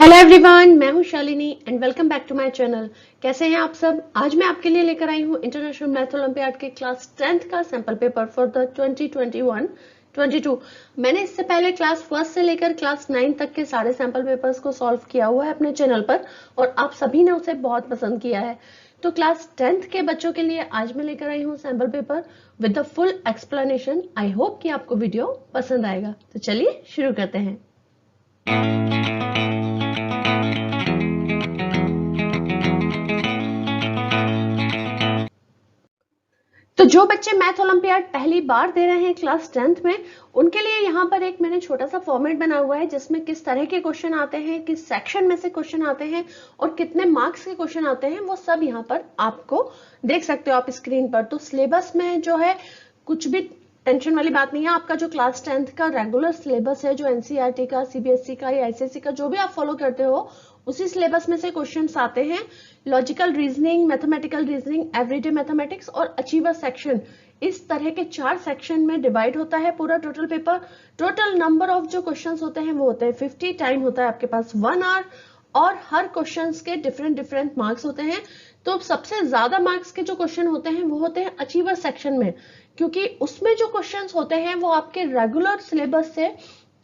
Hello everyone, मैं हूं Shalini and welcome back to my channel. कैसे हैं आप सब। आज मैं आपके लिए लेकर आई हूं इंटरनेशनल मैथ ओलंपियाड के क्लास 10th का सैंपल पेपर फॉर द 2021-22। मैंने इससे पहले क्लास 1 से लेकर क्लास 9 तक के सारे सैंपल पेपर्स को सॉल्व किया हुआ है अपने चैनल पर और आप सभी ने उसे बहुत पसंद किया है। तो क्लास 10th के बच्चों के लिए आज मैं लेकर आई हूँ sample paper with the full explanation. I hope कि आपको वीडियो पसंद आएगा। तो चलिए शुरू करते हैं। तो जो बच्चे मैथ ओलंपियाड पहली बार दे रहे हैं क्लास 10th में, उनके लिए यहाँ पर एक मैंने छोटा सा फॉर्मेट बना हुआ है जिसमें किस तरह के क्वेश्चन आते हैं, किस सेक्शन में से क्वेश्चन आते हैं और कितने मार्क्स के क्वेश्चन आते हैं, वो सब यहाँ पर आपको देख सकते हो आप स्क्रीन पर। तो सिलेबस में जो है कुछ भी टेंशन वाली बात नहीं है। आपका जो क्लास 10th का रेगुलर सिलेबस है, जो एनसीईआरटी का, सीबीएसई का या आईसीएसई का जो भी आप फॉलो करते हो, उसी सिलेबस में से क्वेश्चंस आते हैं। Logical reasoning, mathematical reasoning, everyday mathematics और अचीवर सेक्शन, इस तरह के 4 सेक्शन में डिवाइड होता है पूरा total paper. Total number of जो क्वेश्चंस होते हैं वो होते हैं 50। टाइम होता है आपके पास 1 आवर और हर क्वेश्चंस के डिफरेंट मार्क्स होते हैं। तो सबसे ज्यादा मार्क्स के जो क्वेश्चन होते हैं वो होते हैं अचीवर सेक्शन में, क्योंकि उसमें जो क्वेश्चंस होते हैं वो आपके रेगुलर सिलेबस से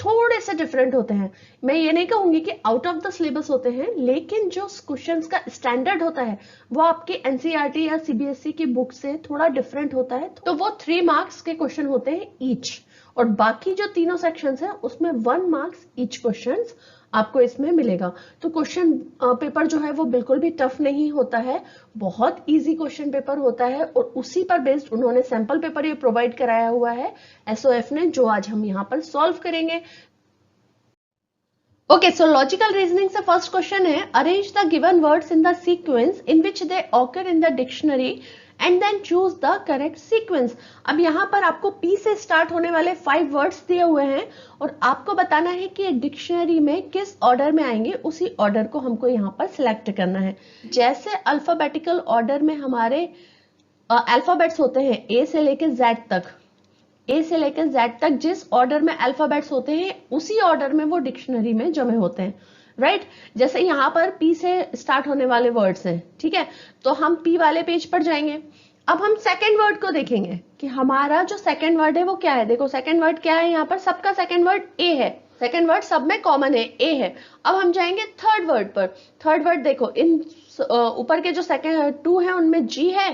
थोड़े से डिफरेंट होते हैं। मैं ये नहीं कहूंगी कि आउट ऑफ द सिलेबस होते हैं, लेकिन जो क्वेश्चंस का स्टैंडर्ड होता है वो आपके एनसीईआरटी या सीबीएसई की बुक से थोड़ा डिफरेंट होता है। तो वो 3 मार्क्स के क्वेश्चन होते हैं ईच, और बाकी जो तीनों सेक्शंस हैं उसमें 1 मार्क्स ईच क्वेश्चन आपको इसमें मिलेगा। तो क्वेश्चन पेपर जो है वो बिल्कुल भी टफ नहीं होता है, बहुत इजी क्वेश्चन पेपर होता है और उसी पर बेस्ड उन्होंने सैंपल पेपर ये प्रोवाइड कराया हुआ है एसओएफ ने, जो आज हम यहाँ पर सॉल्व करेंगे। ओके, सो लॉजिकल रीजनिंग से फर्स्ट क्वेश्चन है, arrange the given words in the sequence in which they occur in the dictionary and then choose the correct sequence. अब यहाँ पर आपको पी से स्टार्ट होने वाले 5 वर्ड्स दिए हुए हैं और आपको बताना है कि डिक्शनरी में किस ऑर्डर में आएंगे, उसी ऑर्डर को हमको यहाँ पर सिलेक्ट करना है। जैसे अल्फाबेटिकल ऑर्डर में हमारे अल्फाबेट्स होते हैं ए से लेकर जेड तक, ए से लेकर जेड तक जिस ऑर्डर में अल्फाबेट्स होते हैं उसी ऑर्डर में वो डिक्शनरी में जमे होते हैं, राइट। जैसे यहाँ पर पी से स्टार्ट होने वाले वर्ड्स हैं, ठीक है, तो हम पी वाले पेज पर जाएंगे। अब हम सेकेंड वर्ड को देखेंगे कि हमारा जो सेकेंड वर्ड है वो क्या है। देखो सेकेंड वर्ड क्या है, यहाँ पर सबका सेकेंड वर्ड ए है, सेकेंड वर्ड सब में कॉमन है, ए है। अब हम जाएंगे थर्ड वर्ड पर। थर्ड वर्ड देखो, इन ऊपर के जो सेकेंड 2 है उनमें जी है,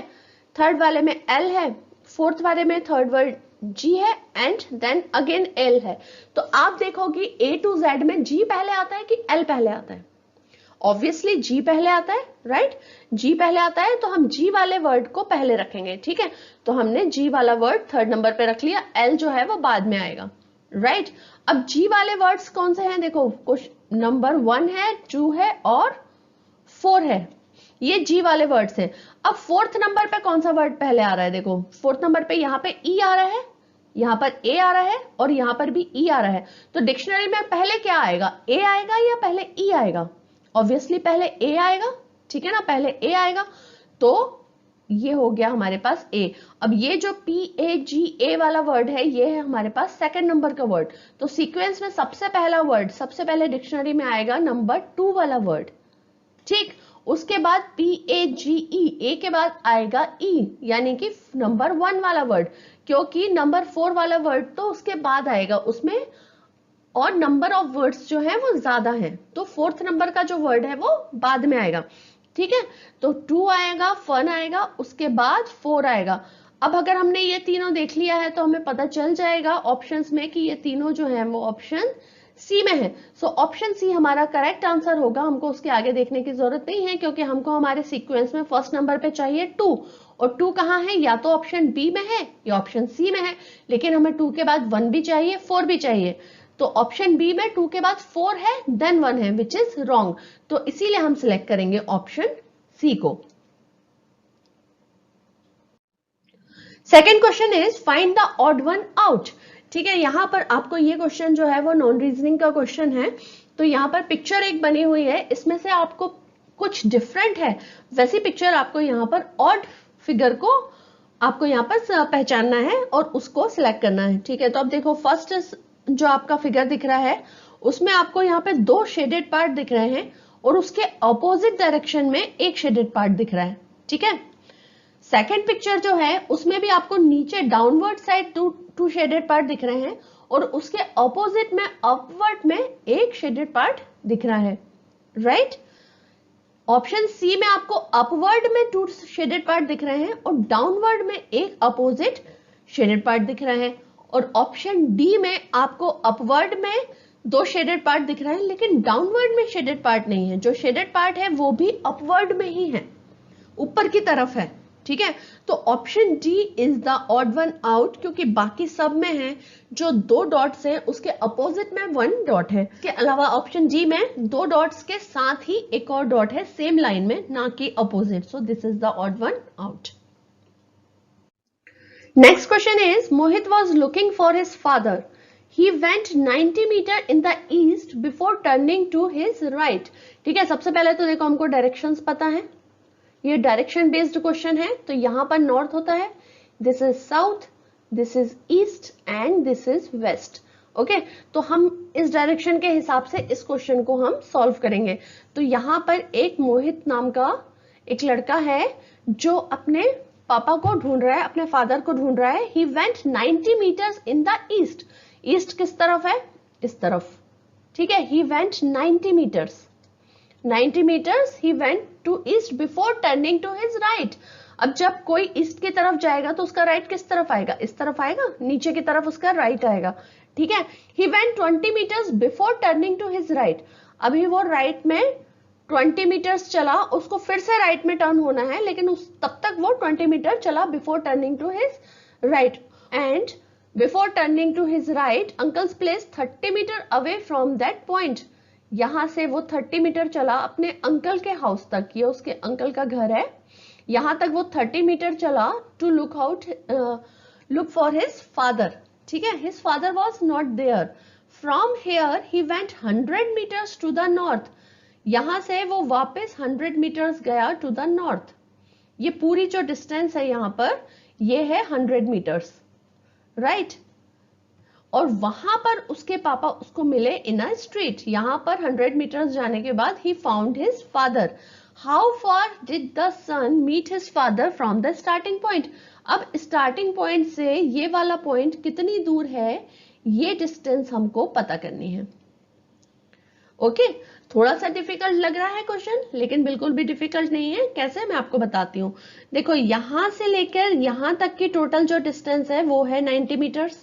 थर्ड वाले में एल है, फोर्थ वाले में थर्ड वर्ड जी है एंड देन अगेन एल है। तो आप देखोगे ए टू जेड में जी पहले आता है कि एल पहले आता है। ऑब्वियसली जी पहले आता है, राइट, जी पहले आता है, तो हम जी वाले वर्ड को पहले रखेंगे, ठीक है। तो हमने जी वाला वर्ड थर्ड नंबर पे रख लिया, एल जो है वो बाद में आएगा, राइट। अब जी वाले वर्ड्स कौन से हैं, देखो कुछ नंबर 1 है, 2 है और 4 है, ये जी वाले वर्ड्स हैं। अब फोर्थ नंबर पे कौन सा वर्ड पहले आ रहा है, देखो फोर्थ नंबर पे यहाँ पे ई आ रहा है, यहाँ पर ए आ रहा है और यहाँ पर भी ई आ रहा है। तो डिक्शनरी में पहले क्या आएगा, ए आएगा या पहले ई आएगा? ऑब्वियसली पहले ए आएगा, ठीक है ना, पहले ए आएगा। तो ये हो गया हमारे पास ए। अब ये जो पी ए जी ए वाला वर्ड है ये है हमारे पास सेकंड नंबर का वर्ड। तो सीक्वेंस में सबसे पहला वर्ड, सबसे पहले डिक्शनरी में आएगा नंबर 2 वाला वर्ड, ठीक। उसके बाद पी ए जी ई, ए के बाद आएगा ई, यानी कि नंबर 1 वाला वर्ड, क्योंकि नंबर 4 वाला वर्ड तो उसके बाद आएगा उसमें, और नंबर ऑफ वर्ड्स जो है वो ज्यादा है, तो फोर्थ नंबर का जो वर्ड है वो बाद में आएगा, ठीक है। तो 2 आएगा, फन आएगा, उसके बाद 4 आएगा। अब अगर हमने ये तीनों देख लिया है तो हमें पता चल जाएगा ऑप्शंस में कि ये तीनों जो है वो ऑप्शन सी में है। सो ऑप्शन सी हमारा करेक्ट आंसर होगा। हमको उसके आगे देखने की जरूरत नहीं है, क्योंकि हमको हमारे सीक्वेंस में फर्स्ट नंबर पे चाहिए 2, और 2 कहाँ है, या तो ऑप्शन बी में है या ऑप्शन सी में है, लेकिन हमें 2 के बाद 1 भी चाहिए, 4 भी चाहिए। तो ऑप्शन बी में 2 के बाद 4 है देन 1 है, विच इज रॉन्ग। तो इसीलिए हम सिलेक्ट करेंगे ऑप्शन सी को। Second question is find the odd one out, ठीक है। यहां पर आपको ये क्वेश्चन जो है वो नॉन रीजनिंग का क्वेश्चन है। तो यहाँ पर पिक्चर एक बनी हुई है, इसमें से आपको कुछ डिफरेंट है, वैसी पिक्चर आपको यहाँ पर ऑड फिगर को आपको यहाँ पर पहचानना है और उसको सिलेक्ट करना है, ठीक है। तो अब देखो फर्स्ट जो आपका फिगर दिख रहा है उसमें आपको यहाँ पे 2 शेडेड पार्ट दिख रहे हैं और उसके ऑपोजिट डायरेक्शन में एक शेडेड पार्ट दिख रहा है, ठीक है। सेकेंड पिक्चर जो है उसमें भी आपको नीचे downward side two shaded part दिख रहे हैं और उसके ऑपोजिट में अपवर्ड में एक शेडेड पार्ट दिख रहा है, राइट। ऑप्शन सी में आपको अपवर्ड में 2 शेडेड पार्ट दिख रहे हैं और डाउनवर्ड में एक अपोजिट शेडेड पार्ट दिख रहा है, और ऑप्शन डी में आपको अपवर्ड में 2 शेडेड पार्ट दिख रहे हैं लेकिन डाउनवर्ड में शेडेड पार्ट नहीं है। जो शेडेड पार्ट है वो भी अपवर्ड में ही है, ऊपर की तरफ है, ठीक है। तो option D is the odd one out, क्योंकि बाकी सब में है जो 2 डॉट्स है उसके अपोजिट में 1 डॉट है। इसके अलावा ऑप्शन जी में 2 डॉट्स के साथ ही एक और डॉट है सेम लाइन में, ना कि अपोजिट। So this is the odd one out. Next question is Mohit was looking for his father. He went 90 metre in the east before turning to his right. ठीक है, सबसे पहले तो देखो हमको डायरेक्शंस पता है, ये डायरेक्शन बेस्ड क्वेश्चन है। तो यहां पर नॉर्थ होता है, this is south, this is east and this is west. Okay, तो हम इस डायरेक्शन के हिसाब से इस क्वेश्चन को हम सॉल्व करेंगे। तो यहां पर एक मोहित नाम का एक लड़का है जो अपने पापा को ढूंढ रहा है, अपने फादर को ढूंढ रहा है। He went 90 meters in the east. East किस तरफ है? इस तरफ, ठीक है। He went 90 meters. 90 meters he went to east before turning to his right. अब जब कोई ईस्ट की तरफ जाएगा तो उसका राइट किस तरफ आएगा? इस तरफ आएगा, नीचे की तरफ उसका राइट आएगा, ठीक है। He went 20 meters before turning to his right. अभी वो राइट में 20 मीटर्स चला, उसको फिर से राइट में टर्न होना है, लेकिन तब तक वो 20 मीटर चला before turning to his right. And before turning to his right uncle's place 30 metre away from that point. यहां से वो 30 मीटर चला अपने अंकल के हाउस तक, ये उसके अंकल का घर है, यहां तक वो 30 मीटर चला to look for his father, ठीक है। His father was not there. From here he went 100 metres to the north. यहां से वो वापस 100 मीटर्स गया टू द नॉर्थ। ये पूरी जो डिस्टेंस है यहां पर, ये है 100 मीटर्स, राइट। और वहां पर उसके पापा उसको मिले इन अ स्ट्रीट। यहां पर 100 मीटर्स जाने के बाद he found his father. How far did the son meet his father from the starting point. अब स्टार्टिंग पॉइंट से ये वाला पॉइंट कितनी दूर है, ये डिस्टेंस हमको पता करनी है। ओके, थोड़ा सा डिफिकल्ट लग रहा है क्वेश्चन, लेकिन बिल्कुल भी डिफिकल्ट नहीं है। कैसे, मैं आपको बताती हूँ। देखो, यहां से लेकर यहां तक की टोटल जो डिस्टेंस है वो है 90 मीटर्स,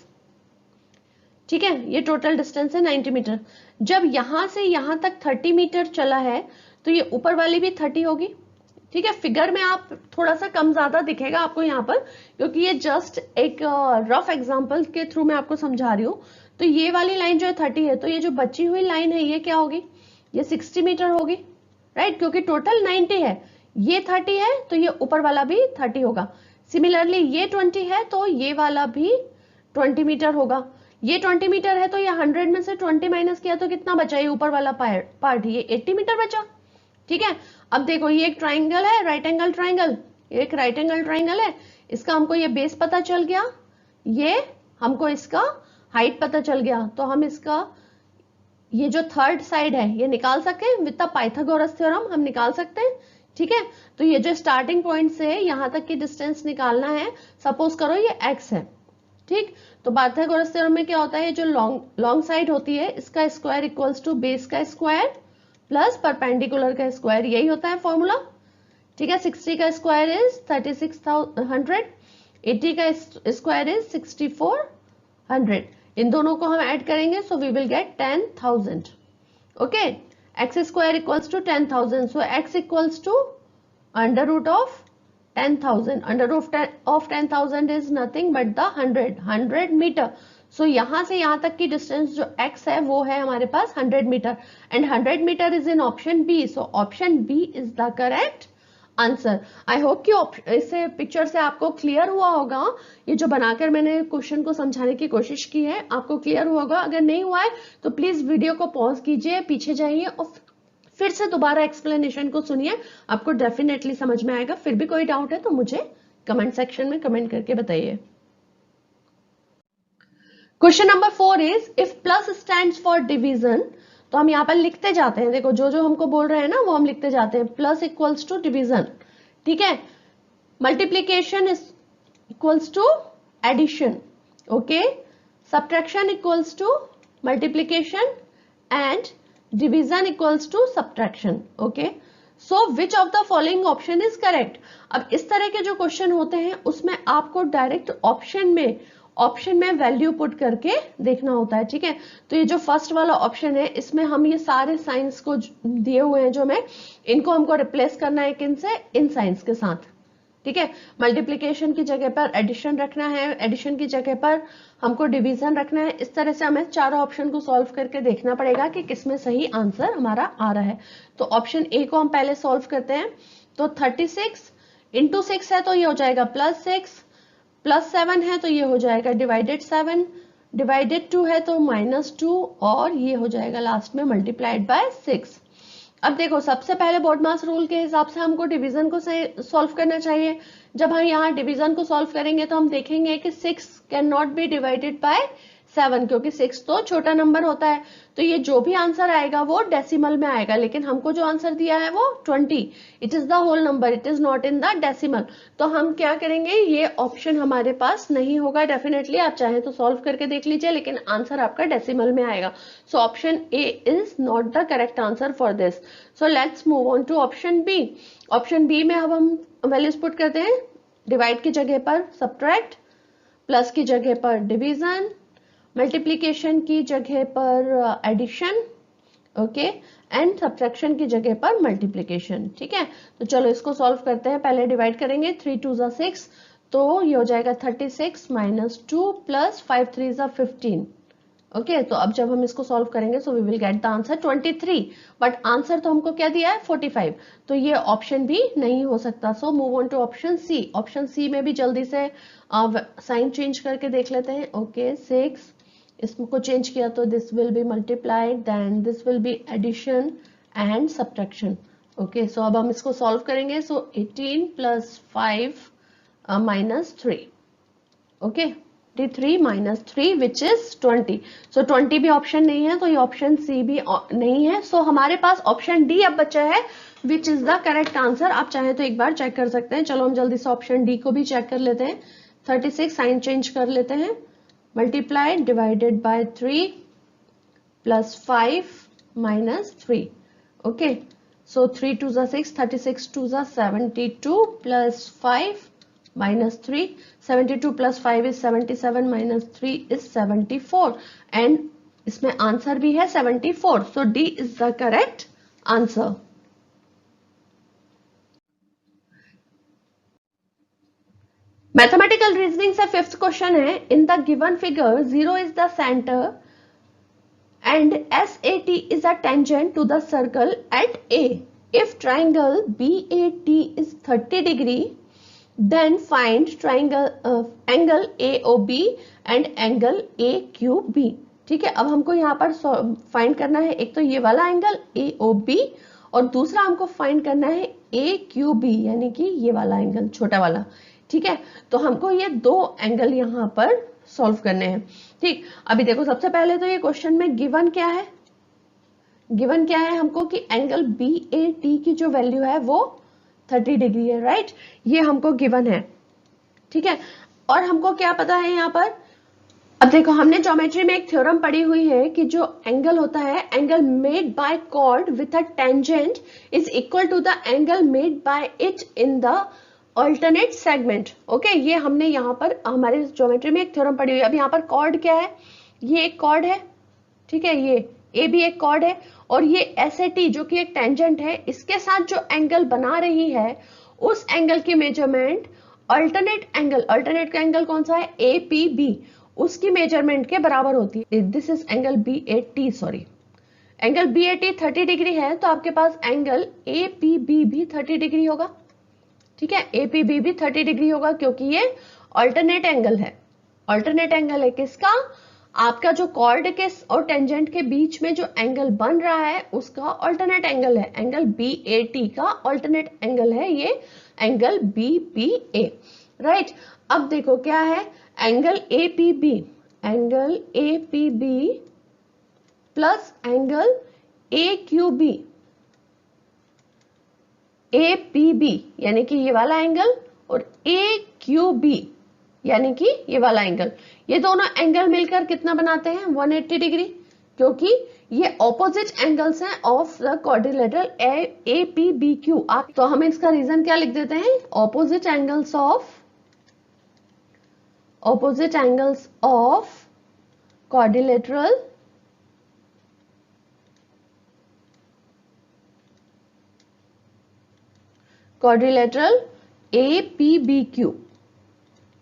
ठीक है। ये टोटल डिस्टेंस है 90 मीटर। जब यहां से यहां तक 30 मीटर चला है तो ये ऊपर वाली भी 30 होगी, ठीक है। फिगर में आप थोड़ा सा कम ज्यादा दिखेगा आपको यहाँ पर, क्योंकि ये जस्ट एक रफ एग्जांपल के थ्रू मैं आपको समझा रही हूँ। तो ये वाली लाइन जो है 30 है, तो ये जो बची हुई लाइन है ये क्या होगी? ये 60 मीटर होगी, राइट, क्योंकि टोटल 90 है, ये 30 है तो ये ऊपर वाला भी 30 होगा। सिमिलरली ये 20 है तो ये वाला भी 20 मीटर होगा। ये 20 मीटर है तो ये 100 में से 20 माइनस किया तो कितना बचा? ये ऊपर वाला पार्ट, ये 80 मीटर बचा, ठीक है। अब देखो, ये एक ट्राइंगल है, राइट एंगल ट्राइंगल, एक राइट एंगल ट्राइंगल है। इसका हमको ये बेस पता चल गया, ये हमको इसका हाइट पता चल गया, तो हम इसका ये जो थर्ड साइड है ये निकाल सकते हैं विद द पाइथागोरस थ्योरम, हम निकाल सकते हैं, ठीक है। तो ये जो स्टार्टिंग पॉइंट से यहां तक की डिस्टेंस निकालना है, सपोज करो ये x है, ठीक। तो पाइथागोरस थ्योरम में क्या होता है, जो लॉन्ग साइड होती है इसका स्क्वायर इक्वल्स टू बेस का स्क्वायर प्लस परपेंडिकुलर का स्क्वायर, यही होता है फॉर्मूला, ठीक है। 60 का स्क्वायर इज 3600, 80 का स्क्वायर इज 6400। इन दोनों को हम ऐड करेंगे so we will get 10,000। Okay, X square equals to 10,000, so X equals to under root of 10,000। Under root of 10,000 is nothing but the 100 meter. सो यहां से यहां तक की डिस्टेंस जो x है वो है हमारे पास 100 metre, and 100 metre is in option B. So option B is the correct answer. I hope कि इससे पिक्चर से आपको क्लियर हुआ होगा। ये जो बनाकर मैंने क्वेश्चन को समझाने की कोशिश की है, आपको क्लियर हुआ होगा। अगर नहीं हुआ है तो प्लीज वीडियो को पॉज कीजिए, पीछे जाइए और फिर से दोबारा एक्सप्लेनेशन को सुनिए, आपको डेफिनेटली समझ में आएगा। फिर भी कोई डाउट है तो मुझे कमेंट सेक्शन में कमेंट करके बताइए। Question number 4 is if plus stands for division, तो हम यहाँ पर लिखते जाते हैं, देखो जो जो हमको बोल रहे हैं ना वो हम लिखते जाते हैं। प्लस इक्वल्स टू डिवीजन, ठीक है, multiplication is equals to addition, okay, subtraction equals to multiplication and division equals to subtraction, okay. So which of the following option is correct. अब इस तरह के जो क्वेश्चन होते हैं उसमें आपको डायरेक्ट ऑप्शन में वैल्यू पुट करके देखना होता है, ठीक है। तो ये जो फर्स्ट वाला ऑप्शन है इसमें हम ये सारे साइंस को दिए हुए हैं जो मैं, इनको हमको रिप्लेस करना है किन से, इन साइंस के साथ, ठीक है। मल्टीप्लीकेशन की जगह पर एडिशन रखना है, एडिशन की जगह पर हमको डिवीजन रखना है। इस तरह से हमें चारों ऑप्शन को सॉल्व करके देखना पड़ेगा कि किसमें सही आंसर हमारा आ रहा है। तो ऑप्शन ए को हम पहले सॉल्व करते हैं। तो 36 इंटू 6 है तो ये हो जाएगा +6, +7 है तो ये हो जाएगा -7, -2 है तो -2, और ये हो जाएगा लास्ट में मल्टीप्लाइड बाय 6। अब देखो सबसे पहले बोर्डमास रूल के हिसाब से हमको डिवीजन को सॉल्व करना चाहिए। जब हम यहाँ डिवीजन को सॉल्व करेंगे तो हम देखेंगे कि 6 can not be divided by 7, क्योंकि 6 तो छोटा नंबर होता है। तो ये जो भी आंसर आएगा वो डेसिमल में आएगा, लेकिन हमको जो आंसर दिया है वो 20, it is the whole number, it is not in the decimal. तो हम क्या करेंगे, ये ऑप्शन हमारे पास नहीं होगा डेफिनेटली। आप चाहें तो सॉल्व करके देख लीजिए, लेकिन आंसर आपका डेसिमल में आएगा। So option A is not the correct answer for this. So let's move on to option B. Option B में अब हम वैल्यूज पुट करते हैं। डिवाइड की जगह पर सब्ट्रैक्ट, प्लस की जगह पर डिवीजन, मल्टीप्लीकेशन की जगह पर एडिशन, ओके, एंड सब्ट्रैक्शन की जगह पर मल्टीप्लीकेशन, ठीक है। तो चलो इसको सॉल्व करते हैं। पहले डिवाइड करेंगे, 3 2 ज़ा 6, तो ये हो जाएगा 36 -2 + 5 3 ज़ा 15, ओके। तो अब जब हम इसको सॉल्व करेंगे so we will get the answer 23, but answer तो हमको क्या दिया है 45, तो ये ऑप्शन भी नहीं हो सकता। So move on to option C. Option C में भी जल्दी से साइन चेंज करके देख लेते हैं, ओके। 6 इसको चेंज किया तो this will be multiplied, then this will be addition and subtraction, okay. So अब हम इसको सॉल्व करेंगे। सो 18 + 5 -3, ओके, 3 -3 विच इज 20। सो 20 भी ऑप्शन नहीं है, तो ये ऑप्शन सी भी नहीं है। सो हमारे पास ऑप्शन डी अब बचा है, which is the correct answer. आप चाहे तो एक बार चेक कर सकते हैं। चलो हम जल्दी से ऑप्शन डी को भी चेक कर लेते हैं। 36 साइन चेंज कर लेते हैं, मल्टीप्लाइड डिवाइडेड बाय 3 + 5 -3, ओके। सो 3 2 ज़ा 6, 36 2 ज़ा 72 + 5 -3, 72 + 5 is 77 -3 is 74, एंड इसमें आंसर भी है 74। So D is the correct answer. Mathematical reasoning से 5th क्वेश्चन है, in the given figure 0 is the centre and SAT is a tangent to the circle at A. If triangle BAT is 30 degree, then find angle AOB and angle AQB, ठीक है। अब हमको यहाँ पर find करना है एक तो ये वाला एंगल AOB, और दूसरा हमको फाइंड करना है AQB, यानी कि ये वाला एंगल छोटा वाला, ठीक है। तो हमको ये दो एंगल यहाँ पर सॉल्व करने हैं, ठीक। अभी देखो सबसे पहले तो ये क्वेश्चन में गिवन क्या है, गिवन क्या है हमको कि एंगल BAT की जो वैल्यू है वो 30 डिग्री है, राइट। ये हमको गिवन है, ठीक है। और हमको क्या पता है यहाँ पर, अब देखो हमने ज्योमेट्री में एक थ्योरम पढ़ी हुई है कि जो एंगल होता है, angle made by chord with a tangent is equal to the angle made by it in the alternate segment, okay. ये हमने यहाँ पर हमारे ज्योमेट्री में एक थ्योरम पढ़ी हुई है। अब यहाँ पर कॉर्ड क्या है, ये एक कॉर्ड है, ठीक है, ये ए भी एक कॉर्ड है, और ये SAT जो कि एक टेंजेंट है, इसके साथ जो एंगल बना रही है उस एंगल की मेजरमेंट अल्टरनेट का एंगल कौन सा है, APB, उसकी मेजरमेंट के बराबर होती है। This is angle BAT, sorry, angle BAT 30 degree है, तो आपके पास एंगल APB भी 30 डिग्री होगा, ठीक है। APB भी 30 डिग्री होगा क्योंकि ये अल्टरनेट एंगल है। अल्टरनेट एंगल है किसका, आपका जो कॉर्ड के और टेंजेंट के बीच में जो एंगल बन रहा है उसका अल्टरनेट एंगल है। एंगल BAT का अल्टरनेट एंगल है ये एंगल BPA, राइट। अब देखो क्या है, angle APB, angle A P B plus angle A Q B, A P B यानी कि ये वाला एंगल और ए क्यू बी यानी कि ये वाला एंगल, ये दोनों एंगल मिलकर कितना बनाते हैं 180 डिग्री, क्योंकि ये ऑपोजिट एंगल्स हैं of the quadrilateral A P B Q. तो हम इसका रीजन क्या लिख देते हैं, opposite angles of quadrilateral A P B Q.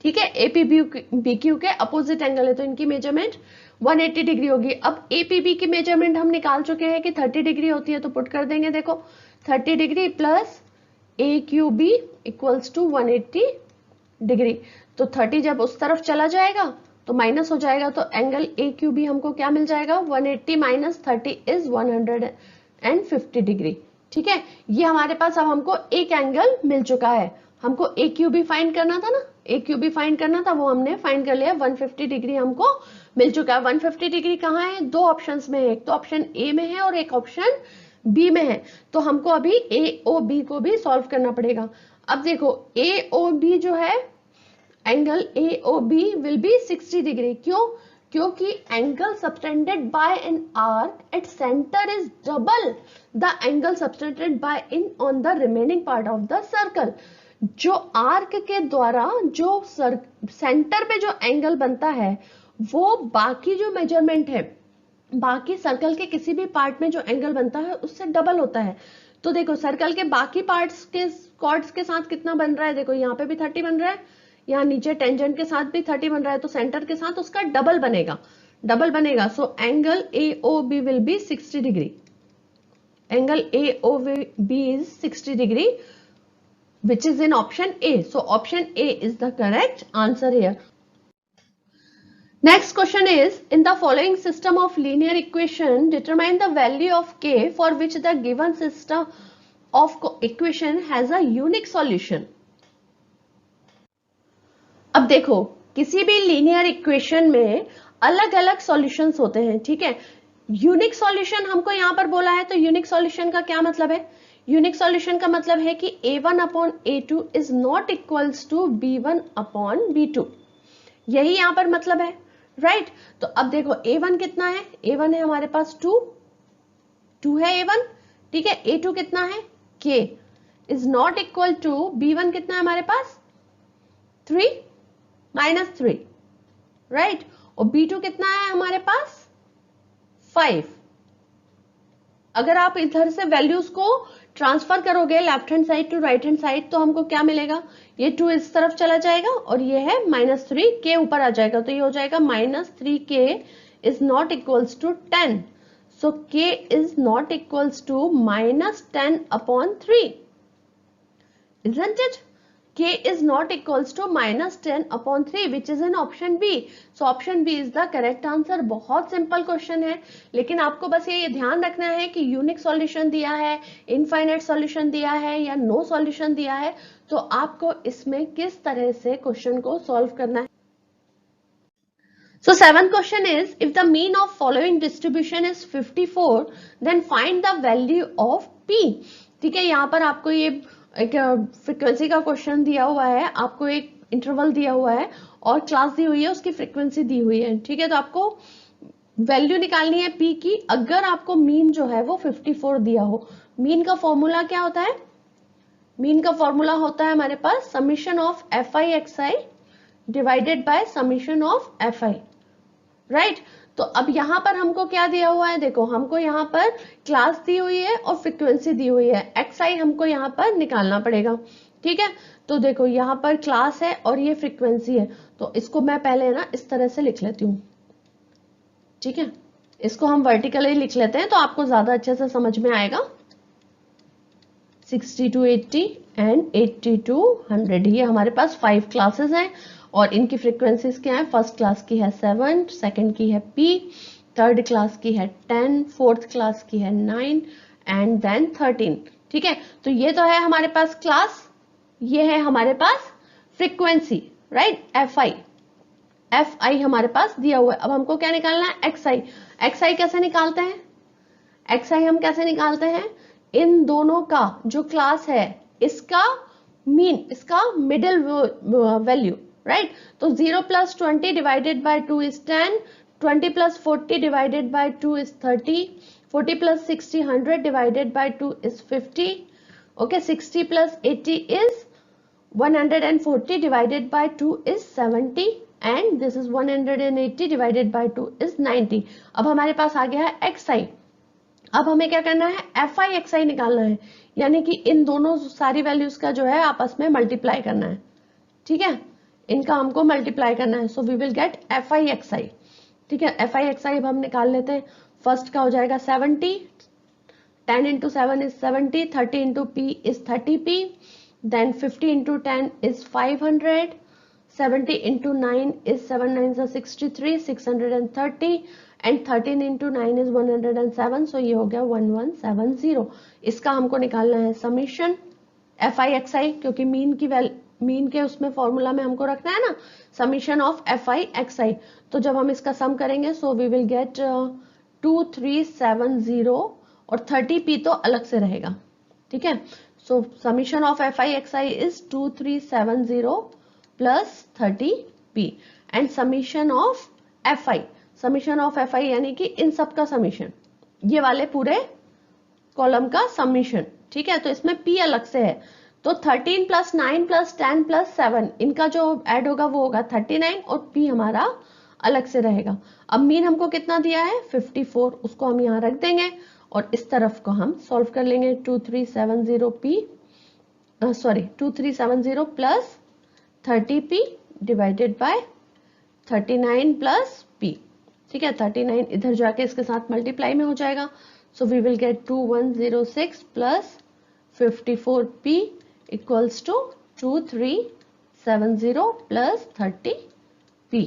ठीक है, एपीबीक्यू के अपोजिट एंगल है तो इनकी मेजरमेंट 180 डिग्री होगी। अब एपीबी की मेजरमेंट हम निकाल चुके हैं कि 30 डिग्री होती है, तो पुट कर देंगे, देखो 30 degree plus A Q B equals to 180 degree. तो 30 जब उस तरफ चला जाएगा तो माइनस हो जाएगा, तो एंगल ए क्यू बी हमको क्या मिल जाएगा 180 माइनस 30 इज 150 डिग्री। ठीक है, ये हमारे पास अब हमको एक एंगल मिल चुका है। हमको ए क्यू बी फाइंड करना था ना, ए क्यू बी फाइंड करना था, वो हमने फाइंड कर लिया। 150 डिग्री हमको मिल चुका है। 150 डिग्री कहाँ है, दो ऑप्शंस में है, एक तो ऑप्शन ए में है और एक ऑप्शन बी में है। तो हमको अभी ए ओ बी को भी सॉल्व करना पड़ेगा। अब देखो ए ओ बी जो है, angle A O B will be 60 degree. क्यों, क्योंकि angle subtended by an arc at centre is double the angle subtended by in on the remaining part of the circle. जो arc के द्वारा जो centre पे जो एंगल बनता है वो बाकी जो मेजरमेंट है, बाकी सर्कल के किसी भी पार्ट में जो एंगल बनता है उससे डबल होता है। तो देखो सर्कल के बाकी पार्ट्स के कॉर्ड्स के साथ कितना बन रहा है, देखो यहाँ पे भी 30 बन रहा है, यहाँ नीचे टेंजेंट के साथ भी 30 बन रहा है, तो सेंटर के साथ उसका डबल बनेगा। So angle A O B will be 60 degree. Angle A O B is 60 degree which is in option A. So option A is the correct answer here. Next question is, in the following system of linear equation, determine the value of k for which the given system of equation has a unique solution. अब देखो किसी भी linear equation में अलग अलग solutions होते हैं। ठीक है, यूनिक सॉल्यूशन हमको यहां पर बोला है, तो यूनिक सॉल्यूशन का क्या मतलब है, यूनिक सॉल्यूशन का मतलब है कि a1 upon a2 is not equals to b1 upon b2, यही यहां पर मतलब है, राइट। तो अब देखो a1 कितना है, a1 है हमारे पास 2 है a1, ठीक है। a2 कितना है, k is not equal to b1 कितना है हमारे पास 3 माइनस 3, राइट। और b2 कितना है हमारे पास 5। अगर आप इधर से वैल्यूज को ट्रांसफर करोगे left hand side to right hand side, तो हमको क्या मिलेगा, ये 2 इस तरफ चला जाएगा और ये है -3 के ऊपर आ जाएगा, तो ये हो जाएगा -3k is not equals to 10। So k is not equals to -10 upon 3, isn't it? k is not equals to -10 upon 3 which is in option B. So option B is the correct answer. बहुत simple question है, लेकिन आपको बस ये ध्यान रखना है कि यूनिक सॉल्यूशन दिया है, इनफाइनाइट सॉल्यूशन दिया है या नो सॉल्यूशन दिया है, तो आपको इसमें किस तरह से क्वेश्चन को सॉल्व करना है। So seventh question is, if the mean of following distribution is 54, then find the value of P. ठीक है, यहाँ पर आपको ये एक फ्रीक्वेंसी का क्वेश्चन दिया हुआ है, आपको एक इंटरवल दिया हुआ है और क्लास दी हुई है, उसकी फ्रीक्वेंसी दी हुई है। ठीक है, तो आपको वैल्यू निकालनी है पी की। अगर आपको मीन जो है वो 54 दिया हो, मीन का फॉर्मूला क्या होता है, मीन का फॉर्मूला होता है हमारे पास summation of F I X I divided by summation of F I, right. तो अब यहां पर हमको क्या दिया हुआ है, देखो हमको यहाँ पर क्लास दी हुई है और फ्रीक्वेंसी दी हुई है, एक्स आई हमको यहाँ पर निकालना पड़ेगा। ठीक है, तो देखो यहाँ पर क्लास है और ये फ्रीक्वेंसी है, तो इसको मैं पहले ना इस तरह से लिख लेती हूँ। ठीक है, इसको हम वर्टिकली लिख लेते हैं तो आपको ज्यादा अच्छे से समझ में आएगा। 60 to 80 एंड 80 to 100, ये हमारे पास 5 क्लासेस हैं और इनकी फ्रीक्वेंसीज क्या है, फर्स्ट क्लास की है 7, सेकंड की है P, थर्ड क्लास की है 10, फोर्थ क्लास की है 9 एंड देन 13। ठीक है, तो ये तो है हमारे पास क्लास, ये है हमारे पास frequency, right, F I. F I हमारे पास दिया हुआ है। अब हमको क्या निकालना है, एक्स आई। एक्स आई कैसे निकालते हैं, एक्स आई हम कैसे निकालते हैं, इन दोनों का जो क्लास है इसका मीन, इसका मिडिल वैल्यू, राइट। तो 0 + 20 divided by 2 is 10, 20 + 40 divided by 2 is 30, 40 + 60 100 divided by 2 is 50, okay, 60 + 80 is 140 divided by 2 is 70 and this is 180 divided by 2 is 90। अब हमारे पास आ गया है xi। अब हमें क्या करना है, fi xi निकालना है, यानी कि इन दोनों सारी वैल्यूज का जो है आपस में मल्टीप्लाई करना है, ठीक है, इनका हमको मल्टीप्लाई करना है। So we will get fi xi, ठीक है। fi xi अब हम निकाल लेते हैं। फर्स्ट का हो जाएगा 70, 10 × 7 is 70, 30 × p is 30p, then 50 × 10 is 500, 70 × 9 is 7 9s are 63, 630 and 13 × 9 is 107। सो ये हो गया 1170। इसका हमको निकालना है समीशन एफ आई एक्स आई, क्योंकि मीन के उसमें फॉर्मूला में हमको रखना है ना summation of F I X I. तो जब हम इसका सम करेंगे सो वी विल गेट 2370 और 30p तो अलग से रहेगा, ठीक है। So summation of FI/XI is 2370 plus 30p and summation of FI, summation of FI यानी कि इन सब का समीशन, ये वाले पूरे कॉलम का समीशन, ठीक है। तो इसमें p अलग से है, तो 13 + 9 + 10 + 7 इनका जो ऐड होगा वो होगा 39 और p हमारा अलग से रहेगा। अब मीन हमको कितना दिया है 54, उसको हम यहाँ रख देंगे और इस तरफ को हम सॉल्व कर लेंगे। 2370p 2370 plus 30p divided by 39 plus p, ठीक है। 39 इधर जाके इसके साथ मल्टीप्लाई में हो जाएगा। So we will get 2106 plus 54p equals to 2370 plus 30p,